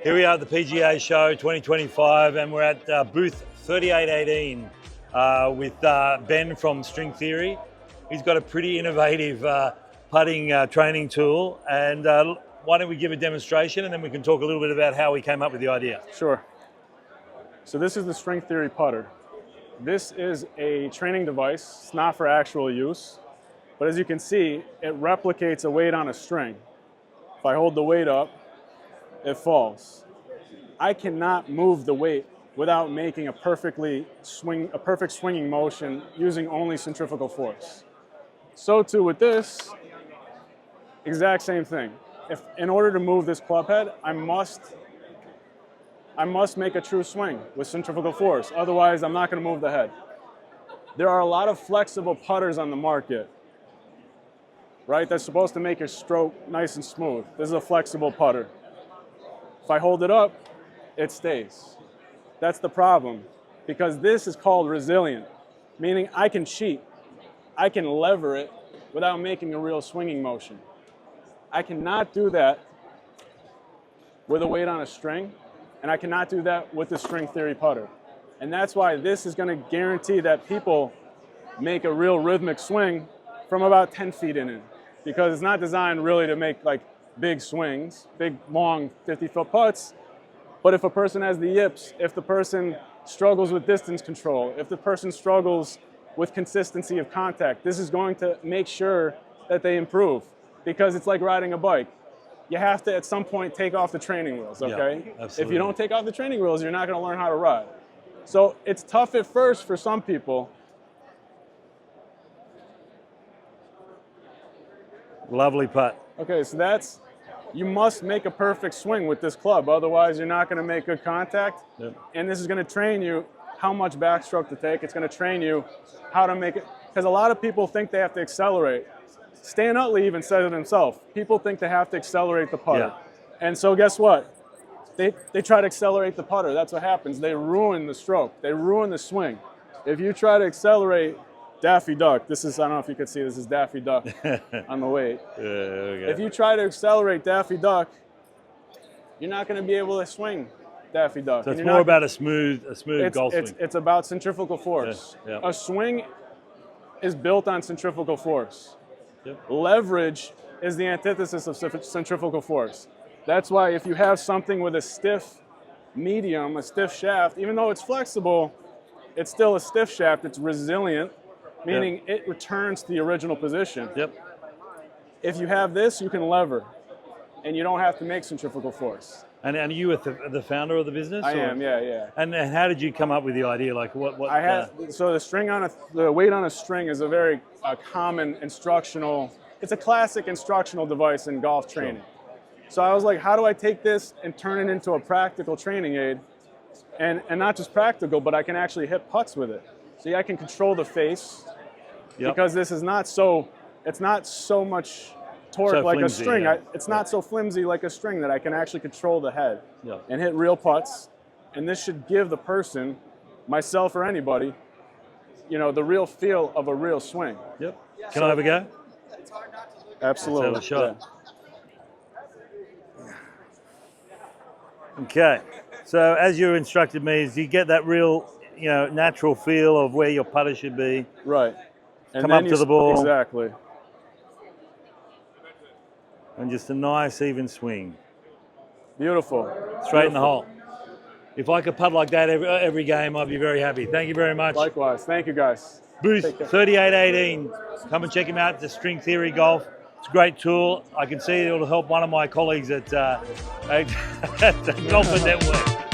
Here we are at the PGA show 2025 and we're at booth 3818 with Ben from String Theory. He's got a pretty innovative putting training tool, and why don't we give a demonstration and then we can talk a little bit about how we came up with the idea. Sure. So this is the String Theory putter. This is a training device. It's not for actual use, but as you can see, it replicates a weight on a string. If I hold the weight up, it falls. I cannot move the weight without making a perfect swinging motion using only centrifugal force. So too with this, exact same thing. If in order to move this club head, I must make a true swing with centrifugal force. Otherwise, I'm not going to move the head. There are a lot of flexible putters on the market, right? That's supposed to make your stroke nice and smooth. This is a flexible putter. If I hold it up, it stays. That's the problem, because this is called resilient, meaning I can cheat. I can lever it without making a real swinging motion. I cannot do that with a weight on a string, and I cannot do that with the String Theory putter. And that's why this is going to guarantee that people make a real rhythmic swing from about 10 feet in, because it's not designed really to make like big swings, big, long 50-foot putts. But if a person has the yips, if the person struggles with distance control, if the person struggles with consistency of contact, this is going to make sure that they improve, because it's like riding a bike. You have to, at some point, take off the training wheels, okay? Yeah, absolutely. If you don't take off the training wheels, you're not going to learn how to ride. So it's tough at first for some people. Lovely putt. Okay, so you must make a perfect swing with this club, otherwise you're not going to make good contact. Yep. And this is going to train you how much backstroke to take. It's going to train you how to make it, because a lot of people think they have to accelerate. Stan Utley even said it himself. People think they have to accelerate the putter. Yeah. And so guess what? They try to accelerate the putter. That's what happens. They ruin the stroke. They ruin the swing. If you try to accelerate Daffy Duck, I don't know if you could see, this is Daffy Duck on the weight. Okay. If you try to accelerate Daffy Duck, you're not going to be able to swing Daffy Duck. So it's more about a smooth golf swing. It's about centrifugal force. Yeah, yeah. A swing is built on centrifugal force. Yep. Leverage is the antithesis of centrifugal force. That's why if you have something with a stiff medium, a stiff shaft, even though it's flexible, it's still a stiff shaft. It's resilient, meaning it returns to the original position. Yep. If you have this, you can lever, and you don't have to make centrifugal force. And are you the founder of the business? I am, yeah. And how did you come up with the idea? Like what? So the weight on a string is a very common instructional. It's a classic instructional device in golf training. Sure. So I was like, how do I take this and turn it into a practical training aid, and not just practical, but I can actually hit putts with it. See, I can control the face, because this is not so. It's not so much torque so like flimsy, a string. Yeah. It's not so flimsy like a string that I can actually control the head and hit real putts. And this should give the person, myself or anybody, the real feel of a real swing. Yep. Can I have a go? Absolutely. Let's have a shot. Yeah. Okay. So as you instructed me, is you get that real, natural feel of where your putter should be. Right. And come up to the ball. Exactly. And just a nice even swing. Beautiful. Straight in the hole. If I could putt like that every game, I'd be very happy. Thank you very much. Likewise. Thank you, guys. Booth 3818. Come and check him out. The String Theory Golf. It's a great tool. I can see it'll help one of my colleagues at Golfer Network.